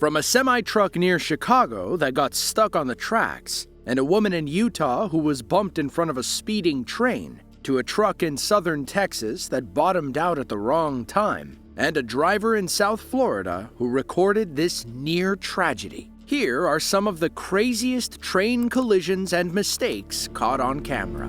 From a semi-truck near Chicago that got stuck on the tracks, and a woman in Utah who was bumped in front of a speeding train, to a truck in southern Texas that bottomed out at the wrong time, and a driver in South Florida who recorded this near tragedy. Here are some of the craziest train collisions and mistakes caught on camera.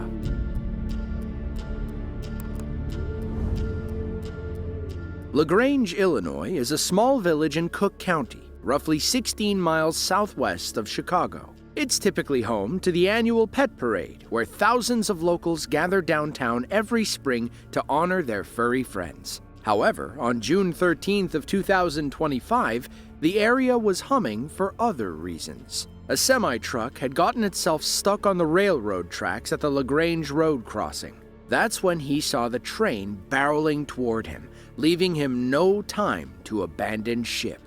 LaGrange, Illinois is a small village in Cook County, roughly 16 miles southwest of Chicago. It's typically home to the annual pet parade, where thousands of locals gather downtown every spring to honor their furry friends. However, on June 13th of 2025, the area was humming for other reasons. A semi-truck had gotten itself stuck on the railroad tracks at the LaGrange Road crossing. That's when he saw the train barreling toward him, leaving him no time to abandon ship.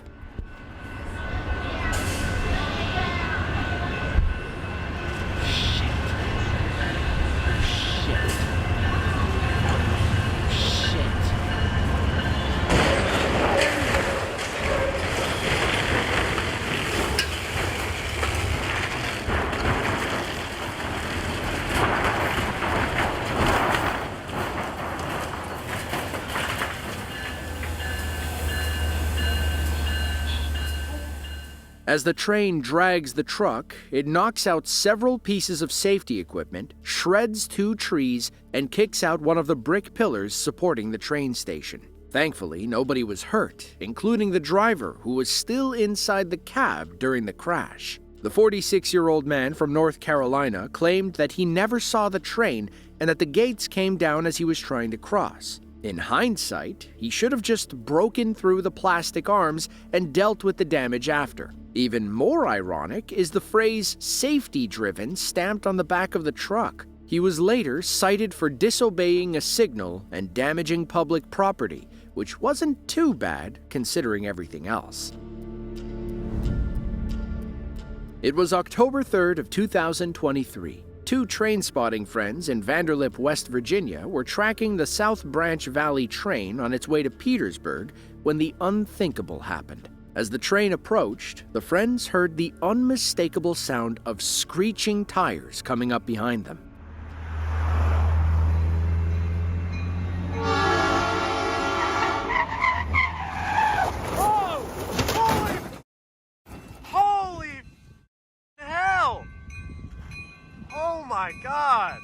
As the train drags the truck, it knocks out several pieces of safety equipment, shreds 2 trees, and kicks out one of the brick pillars supporting the train station. Thankfully, nobody was hurt, including the driver, who was still inside the cab during the crash. The 46-year-old man from North Carolina claimed that he never saw the train and that the gates came down as he was trying to cross. In hindsight, he should have just broken through the plastic arms and dealt with the damage after. Even more ironic is the phrase "safety driven" stamped on the back of the truck. He was later cited for disobeying a signal and damaging public property, which wasn't too bad considering everything else. It was October 3rd of 2023. 2 train-spotting friends in Vanderlip, West Virginia were tracking the South Branch Valley train on its way to Petersburg when the unthinkable happened. As the train approached, the friends heard the unmistakable sound of screeching tires coming up behind them. Holy hell! Oh my God!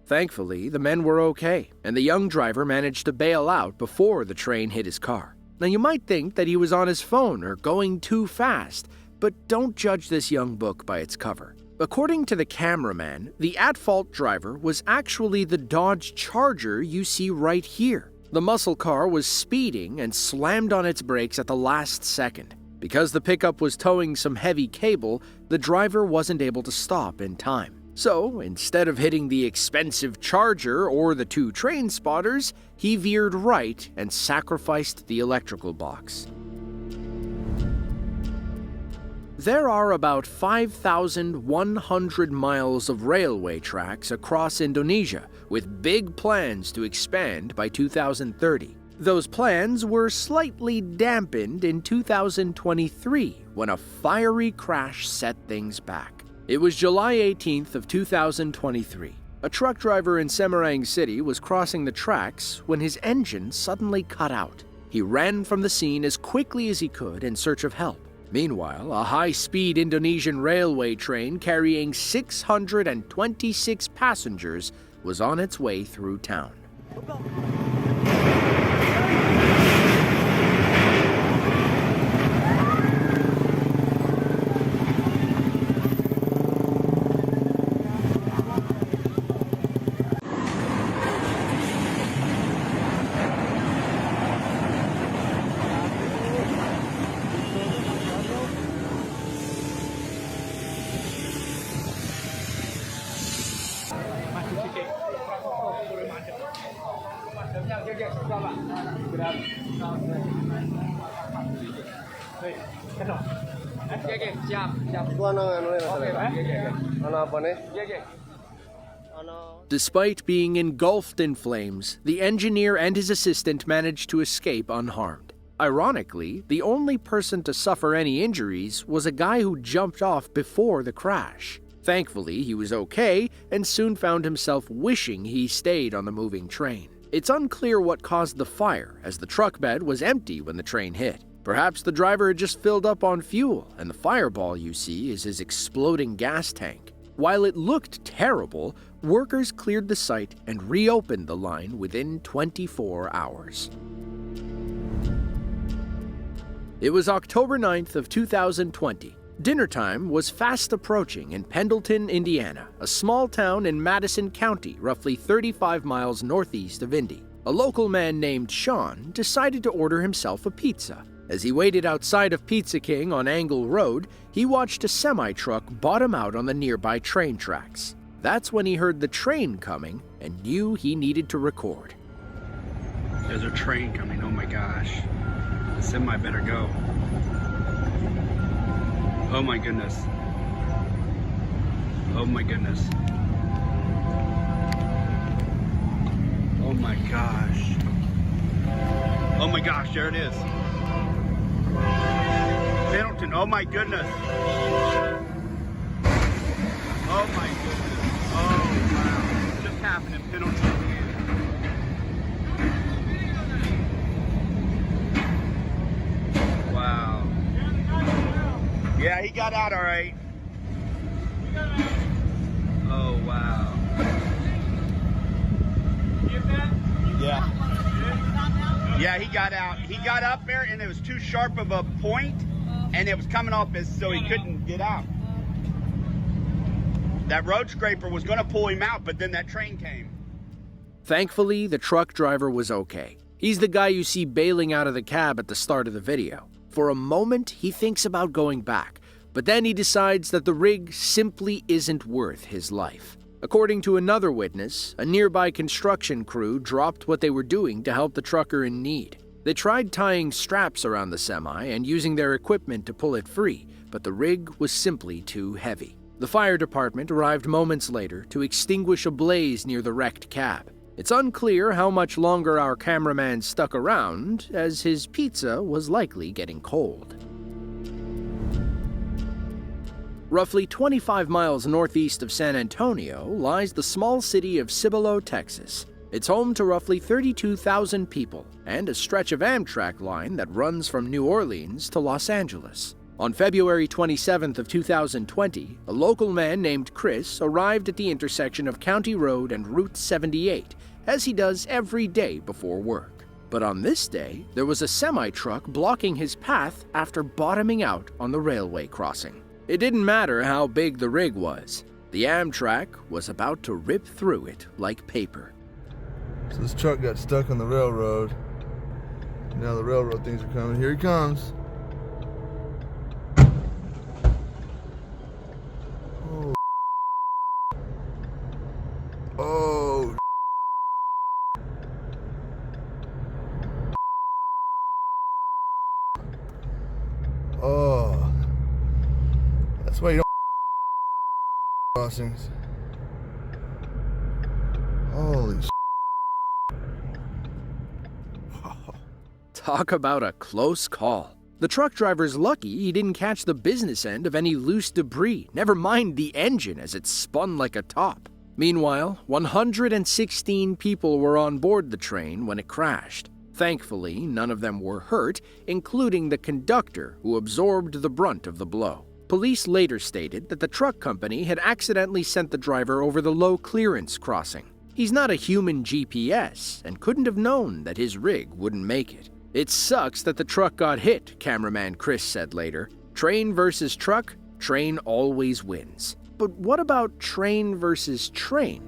Thankfully, the men were okay, and the young driver managed to bail out before the train hit his car. Now, you might think that he was on his phone or going too fast, but don't judge this young book by its cover. According to the cameraman, the at-fault driver was actually the Dodge Charger you see right here. The muscle car was speeding and slammed on its brakes at the last second. Because the pickup was towing some heavy cable, the driver wasn't able to stop in time. So, instead of hitting the expensive Charger or the 2 train spotters, he veered right and sacrificed the electrical box. There are about 5,100 miles of railway tracks across Indonesia, with big plans to expand by 2030. Those plans were slightly dampened in 2023 when a fiery crash set things back. It was July 18th of 2023. A truck driver in Semarang City was crossing the tracks when his engine suddenly cut out. He ran from the scene as quickly as he could in search of help. Meanwhile, a high-speed Indonesian railway train carrying 626 passengers was on its way through town. Itu anak anu ya, Pak. Anak apa nih? Despite being engulfed in flames, the engineer and his assistant managed to escape unharmed. Ironically, the only person to suffer any injuries was a guy who jumped off before the crash. Thankfully, he was okay and soon found himself wishing he stayed on the moving train. It's unclear what caused the fire, as the truck bed was empty when the train hit. Perhaps the driver had just filled up on fuel, and the fireball you see is his exploding gas tank. While it looked terrible, workers cleared the site and reopened the line within 24 hours. It was October 9th of 2020. Dinner time was fast approaching in Pendleton, Indiana, a small town in Madison County, roughly 35 miles northeast of Indy. A local man named Sean decided to order himself a pizza. As he waited outside of Pizza King on Angle Road, he watched a semi-truck bottom out on the nearby train tracks. That's when he heard the train coming and knew he needed to record. There's a train coming, oh my gosh. The semi better go. Oh my goodness. Oh my goodness. Oh my gosh. Oh my gosh, there it is. Pendleton, oh my goodness. Oh my goodness. Oh wow. It just happened in Pendleton. Wow. Yeah, he got out all right. Oh, wow. Yeah. Yeah, he got out. He got up there and it was too sharp of a point and it was coming off so he couldn't get out. That road scraper was going to pull him out, but then that train came. Thankfully, the truck driver was okay. He's the guy you see bailing out of the cab at the start of the video. For a moment, he thinks about going back, but then he decides that the rig simply isn't worth his life. According to another witness, a nearby construction crew dropped what they were doing to help the trucker in need. They tried tying straps around the semi and using their equipment to pull it free, but the rig was simply too heavy. The fire department arrived moments later to extinguish a blaze near the wrecked cab. It's unclear how much longer our cameraman stuck around, as his pizza was likely getting cold. Roughly 25 miles northeast of San Antonio lies the small city of Cibolo, Texas. It's home to roughly 32,000 people and a stretch of Amtrak line that runs from New Orleans to Los Angeles. On February 27th of 2020, a local man named Chris arrived at the intersection of County Road and Route 78, as he does every day before work. But on this day, there was a semi-truck blocking his path after bottoming out on the railway crossing. It didn't matter how big the rig was. The Amtrak was about to rip through it like paper. So this truck got stuck on the railroad. Now the railroad things are coming. Here he comes. Oh. Oh. Oh. That's why you don't crossings. Holy shit. Talk about a close call. The truck driver's lucky he didn't catch the business end of any loose debris, never mind the engine as it spun like a top. Meanwhile, 116 people were on board the train when it crashed. Thankfully, none of them were hurt, including the conductor who absorbed the brunt of the blow. Police later stated that the truck company had accidentally sent the driver over the low clearance crossing. He's not a human GPS and couldn't have known that his rig wouldn't make it. It sucks that the truck got hit, cameraman Chris said later. Train versus truck, train always wins. But what about train versus train?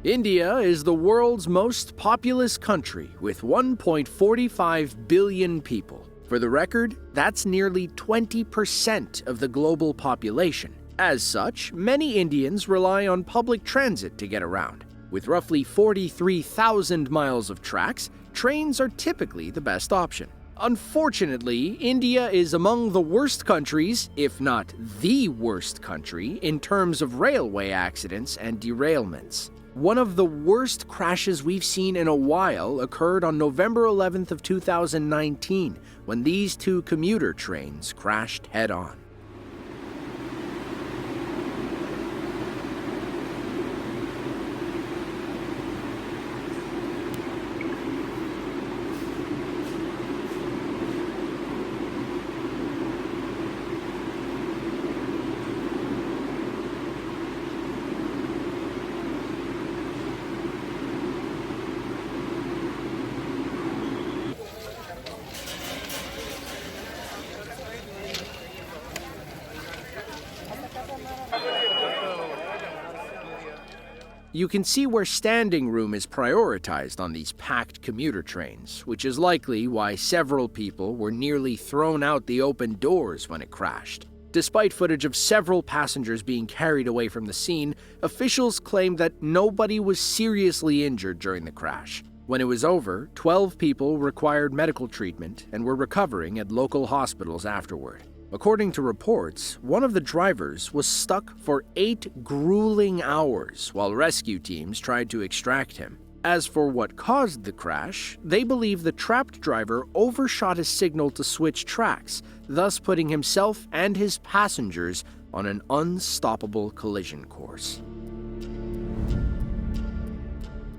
India is the world's most populous country with 1.45 billion people. For the record, that's nearly 20% of the global population. As such, many Indians rely on public transit to get around. With roughly 43,000 miles of tracks, trains are typically the best option. Unfortunately, India is among the worst countries, if not the worst country, in terms of railway accidents and derailments. One of the worst crashes we've seen in a while occurred on November 11th of 2019, when these two commuter trains crashed head-on. You can see where standing room is prioritized on these packed commuter trains, which is likely why several people were nearly thrown out the open doors when it crashed. Despite footage of several passengers being carried away from the scene, officials claimed that nobody was seriously injured during the crash. When it was over, 12 people required medical treatment and were recovering at local hospitals afterward. According to reports, one of the drivers was stuck for 8 grueling hours while rescue teams tried to extract him. As for what caused the crash, they believe the trapped driver overshot a signal to switch tracks, thus putting himself and his passengers on an unstoppable collision course.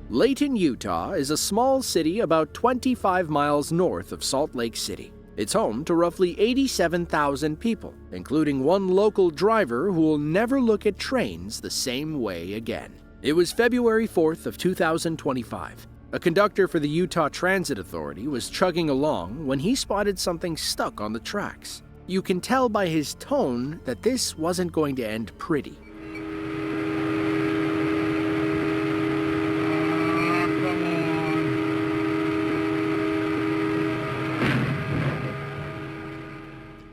Layton, Utah is a small city about 25 miles north of Salt Lake City. It's home to roughly 87,000 people, including one local driver who will never look at trains the same way again. It was February 4th of 2025. A conductor for the Utah Transit Authority was chugging along when he spotted something stuck on the tracks. You can tell by his tone that this wasn't going to end pretty.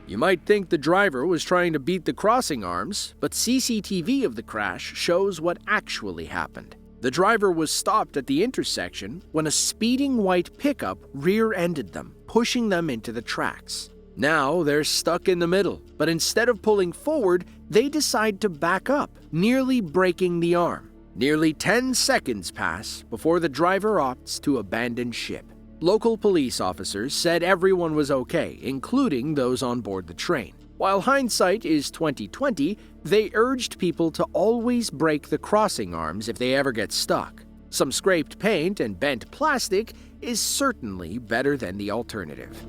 You might think the driver was trying to beat the crossing arms, but CCTV of the crash shows what actually happened. The driver was stopped at the intersection when a speeding white pickup rear-ended them, pushing them into the tracks. Now they're stuck in the middle, but instead of pulling forward, they decide to back up, nearly breaking the arm. Nearly 10 seconds pass before the driver opts to abandon ship. Local police officers said everyone was okay, including those on board the train. While hindsight is 20/20, they urged people to always break the crossing arms if they ever get stuck. Some scraped paint and bent plastic is certainly better than the alternative.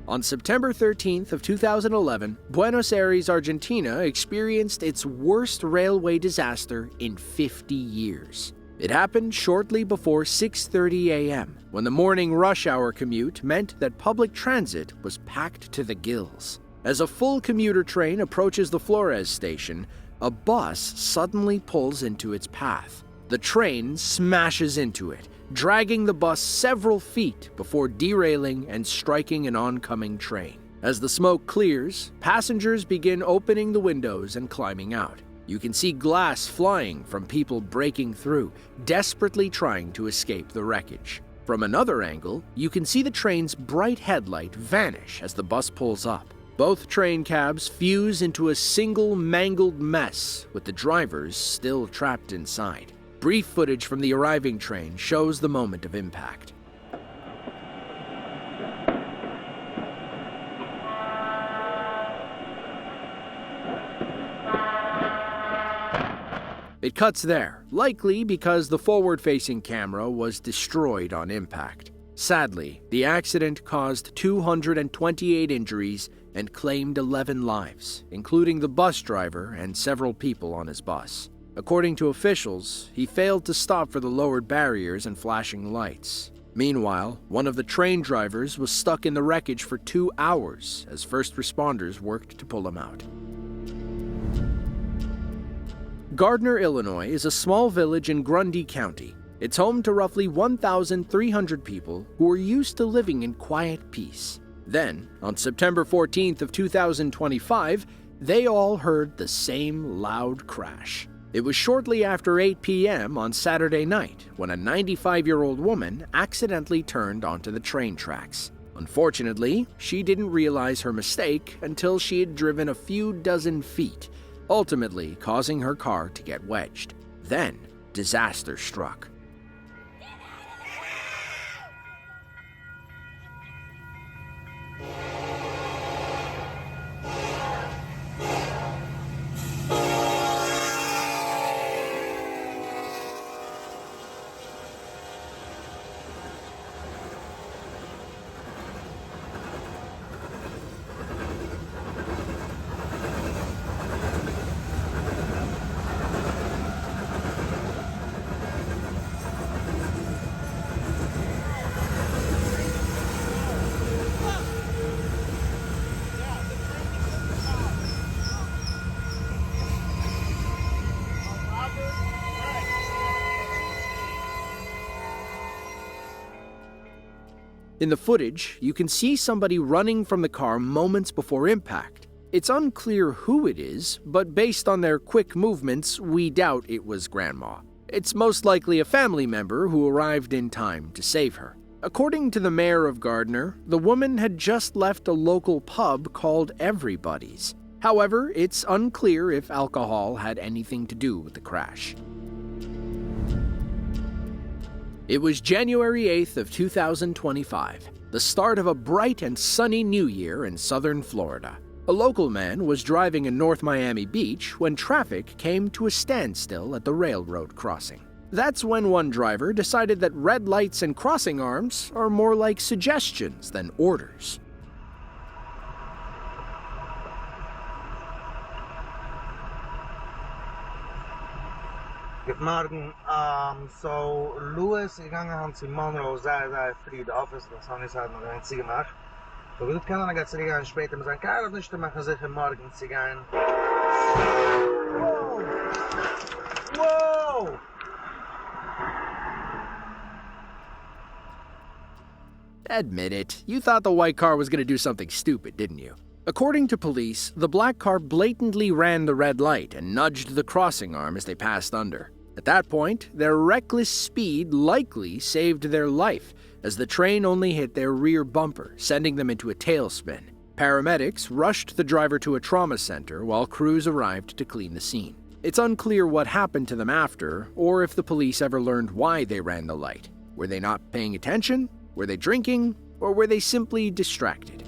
On September 13th of 2011, Buenos Aires, Argentina experienced its worst railway disaster in 50 years. It happened shortly before 6:30 a.m., when the morning rush hour commute meant that public transit was packed to the gills. As a full commuter train approaches the Flores station, a bus suddenly pulls into its path. The train smashes into it, dragging the bus several feet before derailing and striking an oncoming train. As the smoke clears, passengers begin opening the windows and climbing out. You can see glass flying from people breaking through, desperately trying to escape the wreckage. From another angle, you can see the train's bright headlight vanish as the bus pulls up. Both train cabs fuse into a single mangled mess, with the drivers still trapped inside. Brief footage from the arriving train shows the moment of impact. It cuts there, likely because the forward-facing camera was destroyed on impact. Sadly, the accident caused 228 injuries and claimed 11 lives, including the bus driver and several people on his bus. According to officials, he failed to stop for the lowered barriers and flashing lights. Meanwhile, one of the train drivers was stuck in the wreckage for 2 hours as first responders worked to pull him out. Gardner, Illinois is a small village in Grundy County. It's home to roughly 1,300 people who are used to living in quiet peace. Then, on September 14th of 2025, they all heard the same loud crash. It was shortly after 8 p.m. on Saturday night when a 95-year-old woman accidentally turned onto the train tracks. Unfortunately, she didn't realize her mistake until she had driven a few dozen feet, ultimately causing her car to get wedged. Then, disaster struck. In the footage, you can see somebody running from the car moments before impact. It's unclear who it is, but based on their quick movements, we doubt it was Grandma. It's most likely a family member who arrived in time to save her. According to the mayor of Gardner, the woman had just left a local pub called Everybody's. However, it's unclear if alcohol had anything to do with the crash. It was January 8th of 2025, the start of a bright and sunny new year in southern Florida. A local man was driving in North Miami Beach when traffic came to a standstill at the railroad crossing. That's when one driver decided that red lights and crossing arms are more like suggestions than orders. Good morning. So Louis gegangen aan zijn Monroe zei free the office, dat zou niet zijn nog een sigaar. So we kunnen dan gaan gaan später met zijn kaart niet te maken zich morgen sigaar. Whoa! Whoa! Admit it, you thought the white car was going to do something stupid, didn't you? According to police, the black car blatantly ran the red light and nudged the crossing arm as they passed under. At that point, their reckless speed likely saved their life, as the train only hit their rear bumper, sending them into a tailspin. Paramedics rushed the driver to a trauma center while crews arrived to clean the scene. It's unclear what happened to them after, or if the police ever learned why they ran the light. Were they not paying attention? Were they drinking? Or were they simply distracted?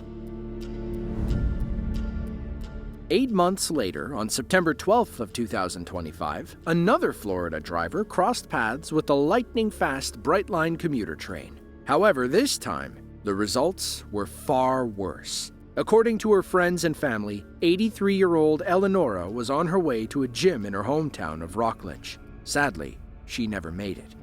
8 months later, on September 12th of 2025, another Florida driver crossed paths with the lightning-fast Brightline commuter train. However, this time, the results were far worse. According to her friends and family, 83-year-old Eleonora was on her way to a gym in her hometown of Rockledge. Sadly, she never made it.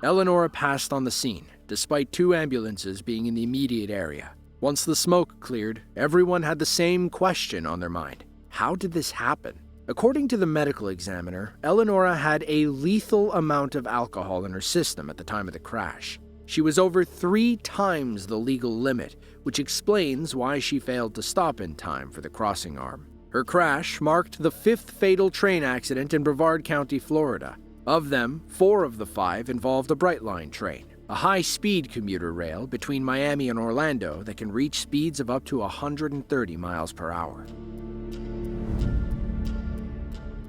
Eleonora passed on the scene, despite 2 ambulances being in the immediate area. Once the smoke cleared, everyone had the same question on their mind. How did this happen? According to the medical examiner, Eleonora had a lethal amount of alcohol in her system at the time of the crash. She was over 3 times the legal limit, which explains why she failed to stop in time for the crossing arm. Her crash marked the 5th fatal train accident in Brevard County, Florida. Of them, 4 of the 5 involved a Brightline train, a high-speed commuter rail between Miami and Orlando that can reach speeds of up to 130 miles per hour.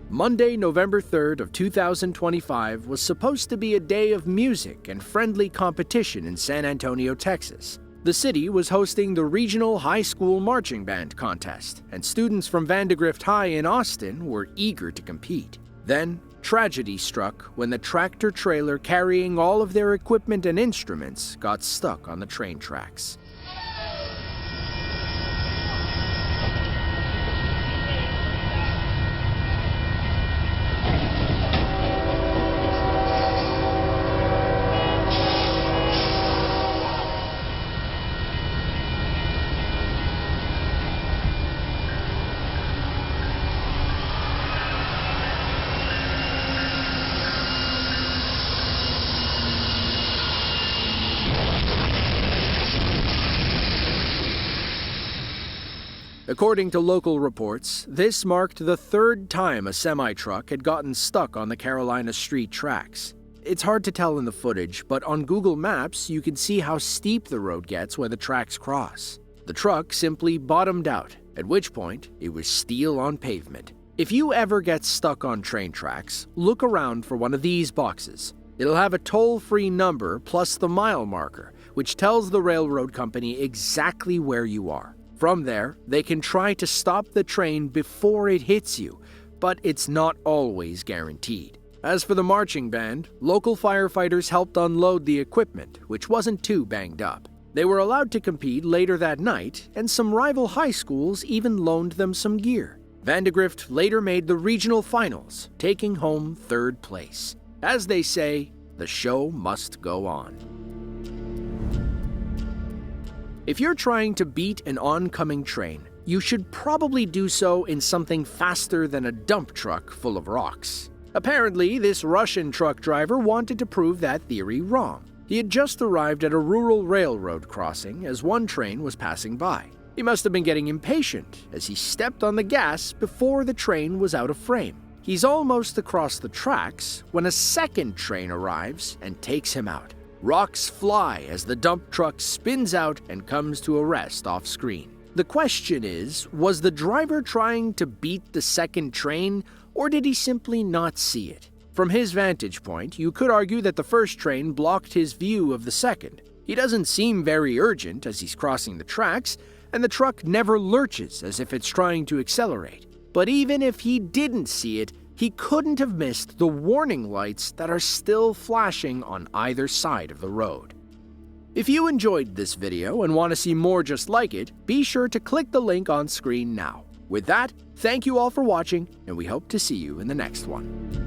Monday, November 3rd of 2025 was supposed to be a day of music and friendly competition in San Antonio, Texas. The city was hosting the regional high school marching band contest, and students from Vandegrift High in Austin were eager to compete. Then, tragedy struck when the tractor-trailer carrying all of their equipment and instruments got stuck on the train tracks. According to local reports, this marked the third time a semi-truck had gotten stuck on the Carolina Street tracks. It's hard to tell in the footage, but on Google Maps you can see how steep the road gets where the tracks cross. The truck simply bottomed out, at which point it was steel on pavement. If you ever get stuck on train tracks, look around for one of these boxes. It'll have a toll-free number plus the mile marker, which tells the railroad company exactly where you are. From there, they can try to stop the train before it hits you, but it's not always guaranteed. As for the marching band, local firefighters helped unload the equipment, which wasn't too banged up. They were allowed to compete later that night, and some rival high schools even loaned them some gear. Vandegrift later made the regional finals, taking home third place. As they say, the show must go on. If you're trying to beat an oncoming train, you should probably do so in something faster than a dump truck full of rocks. Apparently, this Russian truck driver wanted to prove that theory wrong. He had just arrived at a rural railroad crossing as one train was passing by. He must have been getting impatient as he stepped on the gas before the train was out of frame. He's almost across the tracks when a second train arrives and takes him out. Rocks fly as the dump truck spins out and comes to a rest off-screen. The question is, was the driver trying to beat the second train, or did he simply not see it? From his vantage point, you could argue that the first train blocked his view of the second. He doesn't seem very urgent as he's crossing the tracks, and the truck never lurches as if it's trying to accelerate. But even if he didn't see it, he couldn't have missed the warning lights that are still flashing on either side of the road. If you enjoyed this video and want to see more just like it, be sure to click the link on screen now. With that, thank you all for watching, and we hope to see you in the next one.